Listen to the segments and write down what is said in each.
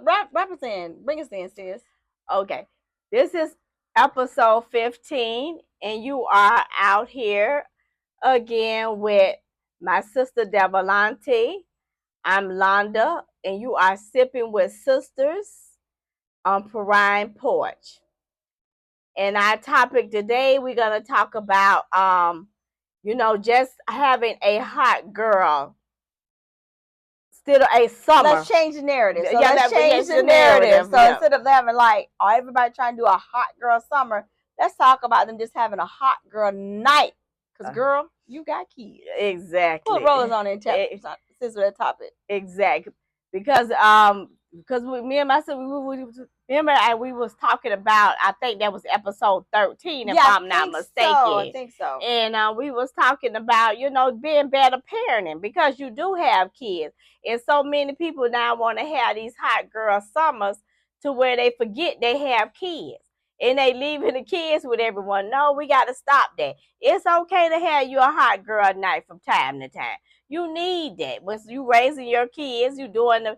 wrap us in. Bring us in, sis. Okay. This is episode 15, and you are out here again with my sister Devolante. I'm Londa, and you are sipping with sisters on Perrine Porch. And our topic today, we're gonna talk about just having a hot girl, still a summer. Let's change the narrative. So Yeah, let's change the narrative. So instead of having like, oh, everybody trying to do a hot girl summer, let's talk about them just having a hot girl night. Because, girl, you got kids. Exactly. Put Rose on it, since we're that topic. Exactly. Because me and my sister, we was talking about, I think that was episode 13, if I'm not mistaken. I think so. And we was talking about, being better parenting, because you do have kids. And so many people now want to have these hot girl summers to where they forget they have kids. And they leaving the kids with everyone. No, we got to stop that. It's okay to have you a hot girl night from time to time. You need that. When you raising your kids, you doing the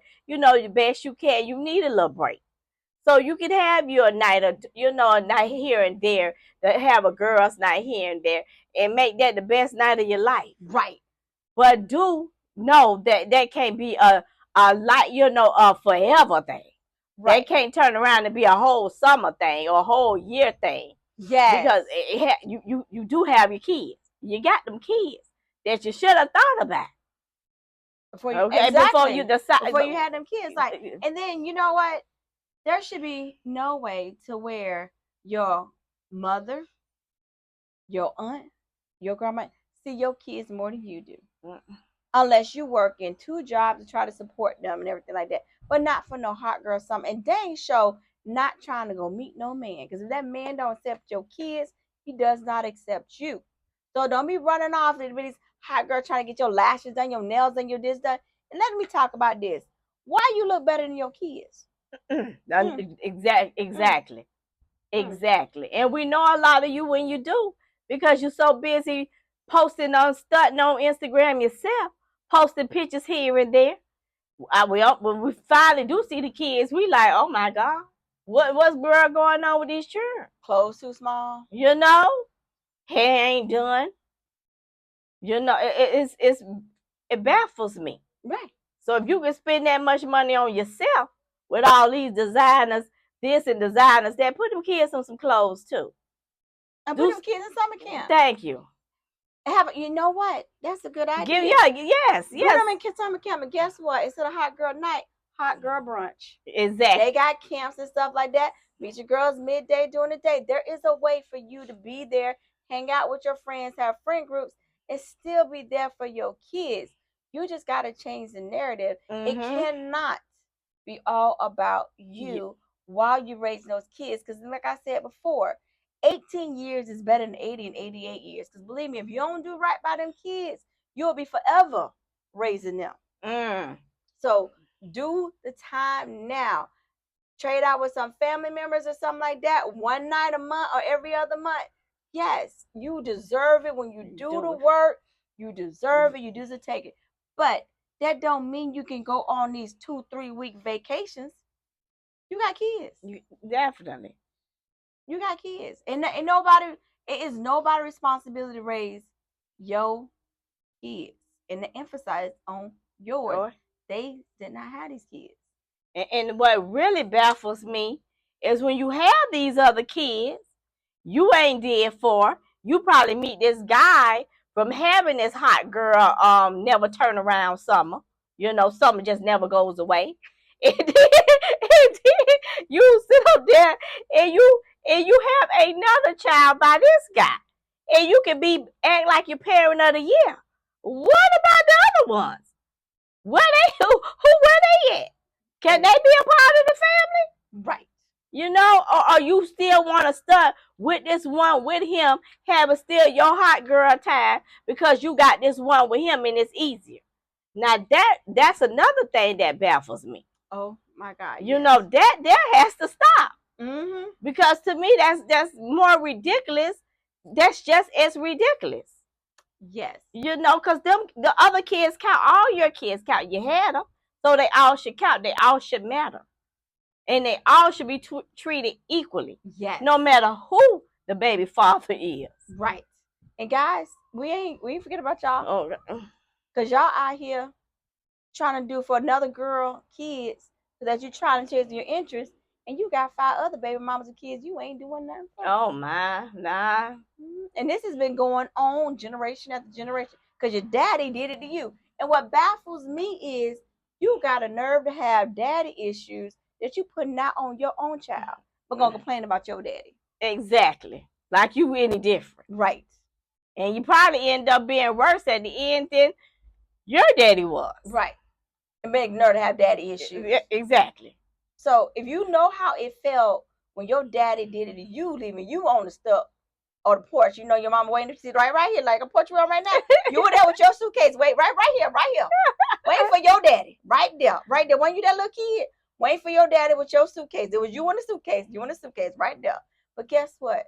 best you can. You need a little break. So you can have your night, a night here and there, to have a girl's night here and there, and make that the best night of your life. Right. But do know that can't be a forever thing. Right. They can't turn around and be a whole summer thing or a whole year thing. Yes. Because you do have your kids. You got them kids that you should have thought about. Before you decide. Before you had them kids. And then, you know what? There should be no way to where your mother, your aunt, your grandma see your kids more than you do. Unless you work in 2 jobs to try to support them and everything like that. But not for no hot girl summer. And dang show not trying to go meet no man. Because if that man don't accept your kids, he does not accept you. So don't be running off with these hot girl trying to get your lashes done, your nails done, your this done. And let me talk about this. Why you look better than your kids? Exactly. Exactly. And we know a lot of you when you do, because you're so busy posting stunting on Instagram yourself, posting pictures here and there. When we finally do see the kids, we like, oh my God, what's going on with these children? Clothes too small. Hair ain't done. It baffles me. Right. So if you can spend that much money on yourself with all these designers, this and designers that, put them kids on some clothes too. And put them kids in summer camp. Thank you. You know what? That's a good idea. Yes. Put them in summer camp, and guess what? Instead of hot girl night, hot girl brunch. Exactly. They got camps and stuff like that. Meet your girls midday during the day. There is a way for you to be there, hang out with your friends, have friend groups, and still be there for your kids. You just got to change the narrative. Mm-hmm. It cannot be all about you while you're raising those kids. Because like I said before, 18 years is better than 80 and 88 years. Because believe me, if you don't do right by them kids, you'll be forever raising them. So do the time now. Trade out with some family members or something like that, one night a month or every other month. Yes, you deserve it. When you do the work, you deserve it. You deserve to take it. But that don't mean you can go on these 2-3 week vacations. You got kids. Definitely. You got kids. And nobody, it is nobody's responsibility to raise your kids. And to emphasize on yours. They did not have these kids. And what really baffles me is when you have these other kids, you ain't dead for. You probably meet this guy from having this hot girl, never turn around summer. Summer just never goes away. And then you sit up there and you have another child by this guy. And you can act like your parent of the year. What about the other ones? Where they at? Can they be a part of the family? Right. Or you still want to start with this one with him, having still your hot girl time because you got this one with him and it's easier. Now that's another thing that baffles me. Oh my God. That has to stop. Mm-hmm. Because to me that's more ridiculous. That's just as ridiculous. Yes. Because the other kids count. All your kids count. You had them. So they all should count. They all should matter. And they all should be treated equally. Yes. No matter who the baby father is. Right. And guys, we ain't forget about y'all. Oh. Cause y'all out here trying to do for another girl kids so that you trying to chase your interest, and you got 5 other baby mamas and kids you ain't doing nothing for. Oh my, nah. And this has been going on generation after generation because your daddy did it to you. And what baffles me is you got a nerve to have daddy issues that you putting out on your own child, but gonna complain about your daddy. Exactly. Like you any different. Right. And you probably end up being worse at the end than your daddy was. Right. And being nerve to have daddy issues. Exactly. So if you know how it felt when your daddy did it to you, leaving you on the step or the porch, you know your mama waiting to see right here, like a porch we're on right now. You were there with your suitcase, wait right here, waiting for your daddy, right there. When you that little kid, waiting for your daddy with your suitcase. It was you in the suitcase, right there. But guess what?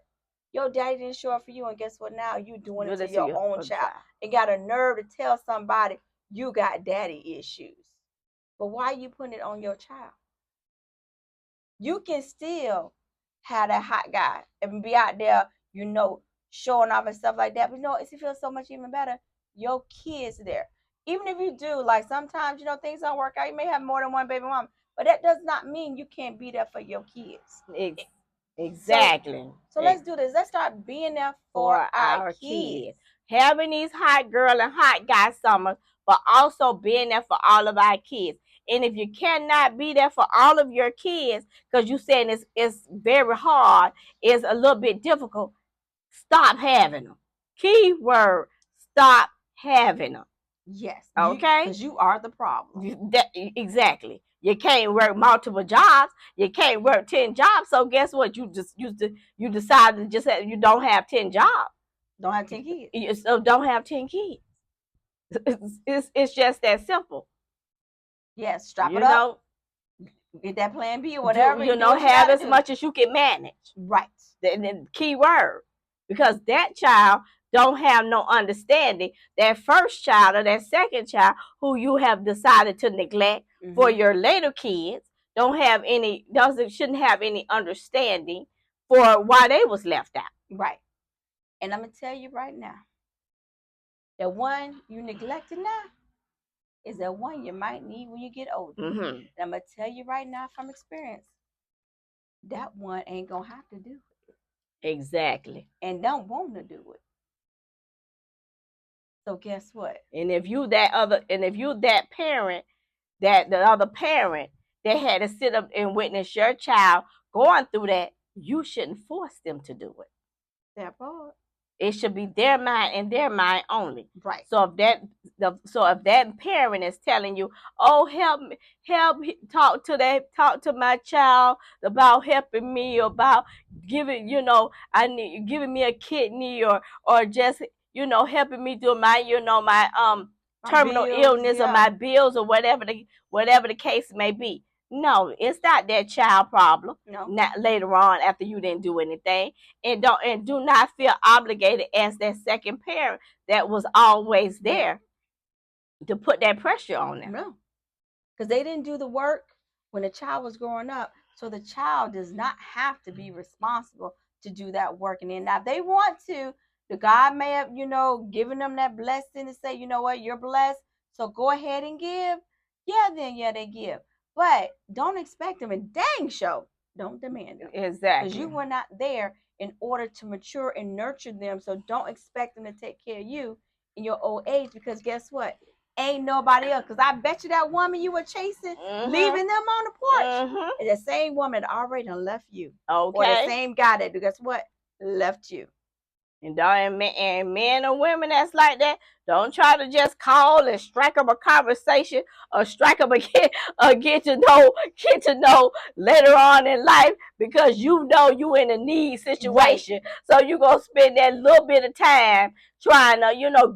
Your daddy didn't show up for you, and guess what? Now you doing it to your own child. And got a nerve to tell somebody you got daddy issues. But why are you putting it on your child? You can still have that hot guy and be out there, you know, showing off and stuff like that. But you know, it feels so much even better. Your kids there. Even if you do, like sometimes, you know, things don't work out. You may have more than one baby mama. But that does not mean you can't be there for your kids. Exactly. So let's do this. Let's start being there for our kids. Having these hot girl and hot guy summers, but also being there for all of our kids. And if you cannot be there for all of your kids, because you're saying it's very hard, it's a little bit difficult, stop having them. Key word, stop having them. Yes. Okay? Because you are the problem. Exactly. You can't work multiple jobs. You can't work 10 jobs. So guess what? You decided you don't have 10 jobs. Don't have 10 kids. So don't have 10 kids. It's just that simple. Yes, strap it up. Get that plan B or whatever. Have as much as you can manage. Right. The key word. Because that child don't have no understanding. That first child or that second child who you have decided to neglect for your later kids shouldn't have any understanding for why they was left out. Right. And I'm going to tell you right now, the one you neglected now is the one you might need when you get older. And I'm going to tell you right now from experience, that one ain't going to have to do it. Exactly. And don't want to do it. So guess what? And if you that parent, that the other parent that had to sit up and witness your child going through that, you shouldn't force them to do it. That part. It should be their mind and their mind only. Right. So if that parent is telling you, oh, talk to my child about helping me, about giving me a kidney or just helping me do my terminal illness or my bills or whatever the case may be. No, it's not that child problem. No. Not later on after you didn't do anything. And do not feel obligated as that second parent that was always there to put that pressure on them. No. Because they didn't do the work when the child was growing up. So the child does not have to be responsible to do that work. And then now if they want to, the God may have, given them that blessing to say, you know what, you're blessed. So go ahead and give. Yeah, they give. But don't expect them, and dang show, don't demand them. Exactly. Because you were not there in order to mature and nurture them. So don't expect them to take care of you in your old age, because guess what? Ain't nobody else. Because I bet you that woman you were chasing, leaving them on the porch, is the same woman that already done left you. Okay. Or the same guy that, guess what? Left you. And men or women that's like that, don't try to just call and strike up a conversation or strike up get to know later on in life, because you in a need situation. Right. So you gonna spend that little bit of time trying to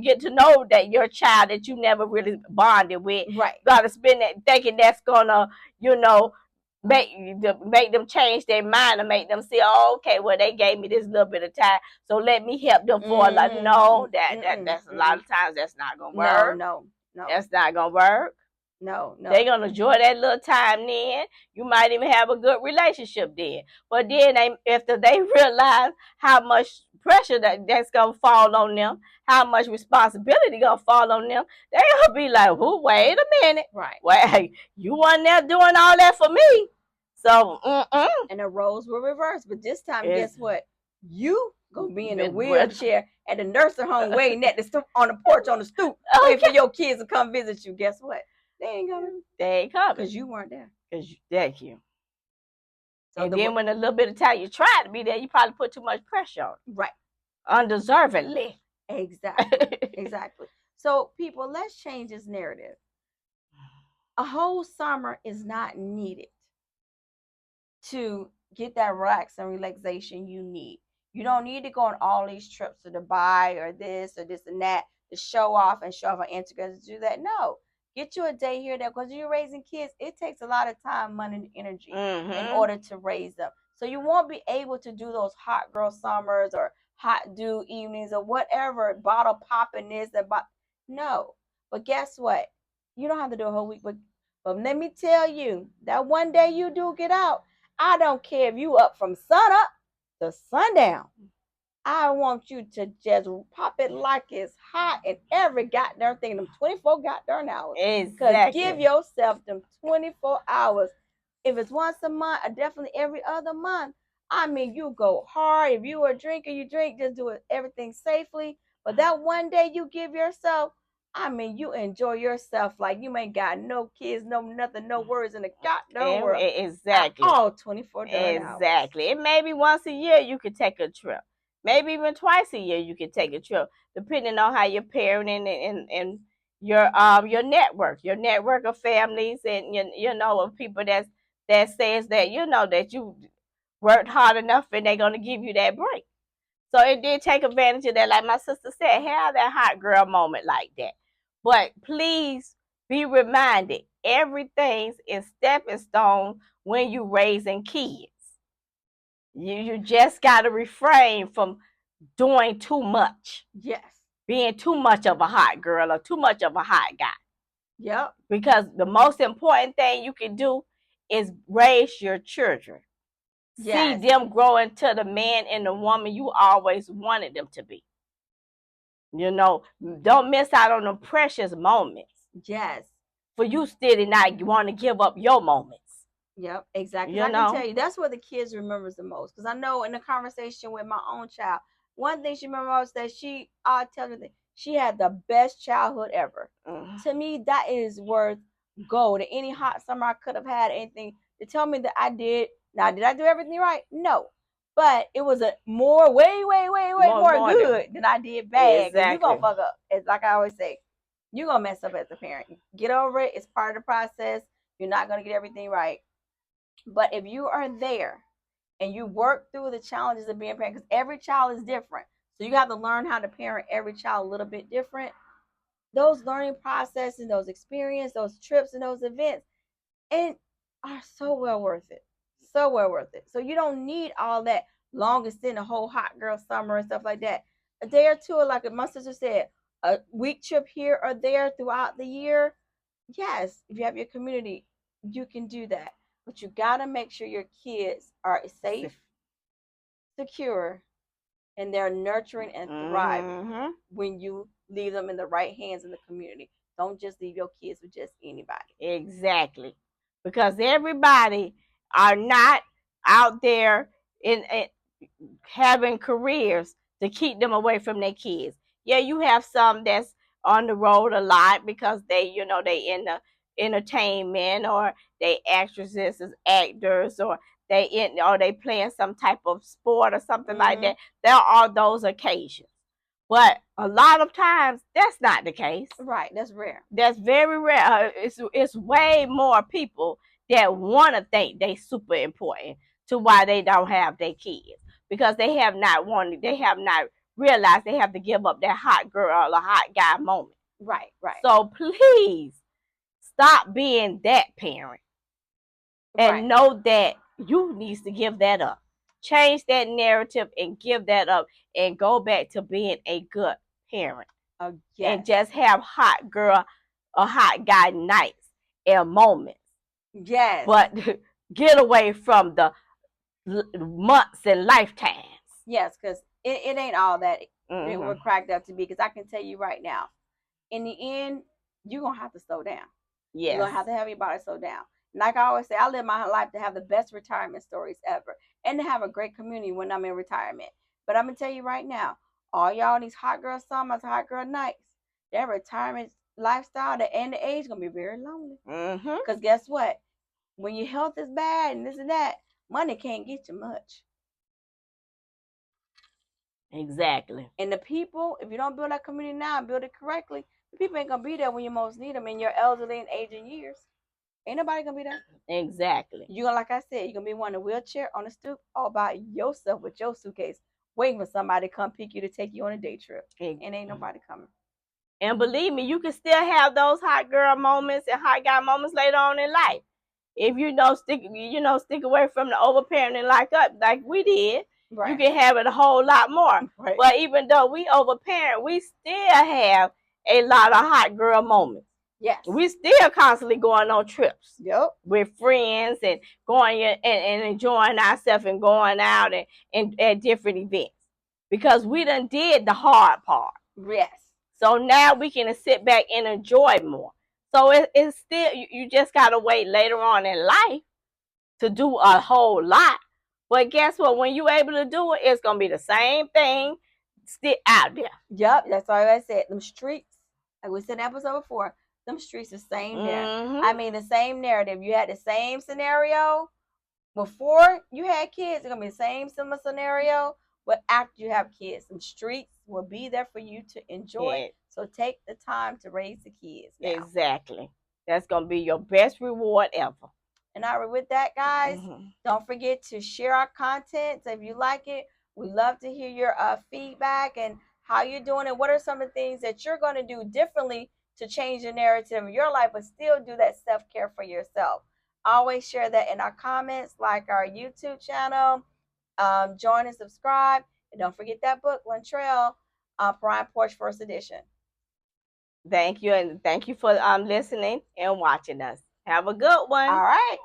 get to know that your child that you never really bonded with. Right. You gotta spend that thinking that's gonna make them change their mind and make them say, oh, okay, well, they gave me this little bit of time, so let me help them for no, that's a lot of times that's not gonna work. No. That's not gonna work. No, no. They're going to enjoy that little time then. You might even have a good relationship then. But then after they realize how much pressure that's going to fall on them, how much responsibility going to fall on them, they're going to be like, oh, wait a minute. Right. Wait, you weren't there doing all that for me. So, and the roles were reversed. But this time, guess what? You gonna be in a Been- wheelchair at the nursing home waiting at the on the porch on the stoop, waiting for your kids to come visit you. Guess what? They ain't coming They ain't coming. because you weren't there. Thank you. So And then when a little bit of time you tried to be there, you probably put too much pressure on it. right. Undeservedly. Exactly. Exactly. So people, let's change this narrative. A whole summer is not needed to get that relax and relaxation you need. You don't need to go on all these trips to Dubai or this and that to show off on Instagram to do that. No, get you a day here there because you're raising kids. It takes a lot of time, money, and energy in order to raise them. So you won't be able to do those hot girl summers or hot dew evenings or whatever, bottle popping this and no. But guess what? You don't have to do a whole week. But let me tell you, that one day you do get out, I don't care if you up from sun up to sundown. I want you to just pop it like it's hot in every goddamn thing, them 24 goddamn hours. Exactly. Give yourself them 24 hours. If it's once a month or definitely every other month, I mean, you go hard. If you a drinker, you drink, just do everything safely. But that one day you give yourself, I mean, you enjoy yourself like you ain't got no kids, no nothing, no worries in the goddamn world. Exactly. All 24 hours. Exactly. And maybe once a year you could take a trip. Maybe even twice a year you could take a trip, depending on how you're parenting and your network of families and you know of people that says that that you worked hard enough and they're gonna give you that break. So it did take advantage of that. Like my sister said, have that hot girl moment like that. But please be reminded, everything's is stepping stone when you raising kids. You just gotta refrain from doing too much. Yes. Being too much of a hot girl or too much of a hot guy. Yep. Because the most important thing you can do is raise your children. Yes. See them grow into the man and the woman you always wanted them to be. Don't miss out on the precious moments. Yes. For you still not want to give up your moments. Yep, exactly. I can tell you, that's what the kids remembers the most. Because I know in the conversation with my own child, one thing she remembers that I'll tell you that she had the best childhood ever. To me, that is worth gold. Any hot summer I could have had, anything to tell me that I did. Now, did I do everything right? No. But it was a way more good than I did bad. Exactly. You're going to fuck up. It's like I always say, you're going to mess up as a parent. Get over it. It's part of the process. You're not going to get everything right. But if you are there and you work through the challenges of being a parent, because every child is different. So you have to learn how to parent every child a little bit different. Those learning processes, those experiences, those trips and those events and are so well worth it. So well worth it. So you don't need all that long extended whole hot girl summer and stuff like that. A day or two, like my sister said, a week trip here or there throughout the year. Yes, if you have your community, you can do that. But you got to make sure your kids are safe, secure, and they're nurturing and thriving when you leave them in the right hands in the community. Don't just leave your kids with just anybody. Exactly. Because everybody are not out there in having careers to keep them away from their kids. Yeah, you have some that's on the road a lot because they in the entertainment or they actresses as actors or they playing some type of sport or something like that. There are those occasions. But a lot of times that's not the case. Right, that's rare. That's very rare. It's way more people that want to think they super important to why they don't have their kids because they have not realized they have to give up that hot girl or hot guy moment. Right. So please stop being that parent and know that you need to give that up. Change that narrative and give that up and go back to being a good parent. And just have hot girl or hot guy nights in moments. Yes. But get away from the months and lifetimes. Yes, because it ain't all that it Mm-hmm. were cracked up to be. Because I can tell you right now, in the end, you're gonna have to slow down. You're gonna Yes. have to have your body slow down. Like I always say, I live my life to have the best retirement stories ever and to have a great community when I'm in retirement. But I'm gonna tell you right now, all y'all in these hot girl summers, hot girl nights, their retirement lifestyle and the age gonna be very lonely. Mm-hmm. Because guess what? When your health is bad and this and that, money can't get you much. Exactly. And the people, if you don't build that community now and build it correctly, the people ain't gonna be there when you most need them in your elderly and aging years. Ain't nobody gonna be there. Exactly. You gonna, like I said, you're gonna be one in a wheelchair on a stoop all by yourself with your suitcase, waiting for somebody to come pick you to take you on a day trip. And ain't nobody coming. And believe me, you can still have those hot girl moments and hot guy moments later on in life. If stick away from the overparenting like we did, right. You can have it a whole lot more. Right. But even though we overparent, we still have a lot of hot girl moments. Yes. We still constantly going on trips. Yep. With friends and going and enjoying ourselves and going out and at different events. Because we done did the hard part. Yes. So now we can sit back and enjoy more. So it's still, you just got to wait later on in life to do a whole lot. But guess what? When you're able to do it, it's going to be the same thing still out there. Yep, that's why I said. Them streets, like we said in the episode before, them streets the same there. Mm-hmm. I mean, the same narrative. You had the same scenario before you had kids. It's going to be the same similar scenario. But after you have kids, some streets will be there for you to enjoy. Yeah. So take the time to raise the kids now. Exactly. That's going to be your best reward ever. And with that, guys, don't forget to share our content. So if you like it, we love to hear your feedback and how you're doing it. What are some of the things that you're going to do differently to change the narrative of your life, but still do that self-care for yourself? Always share that in our comments, like our YouTube channel. Join and subscribe. And don't forget that book, Lantrell, Perrine, Porch, First Edition. Thank you. And thank you for listening and watching us. Have a good one. All right.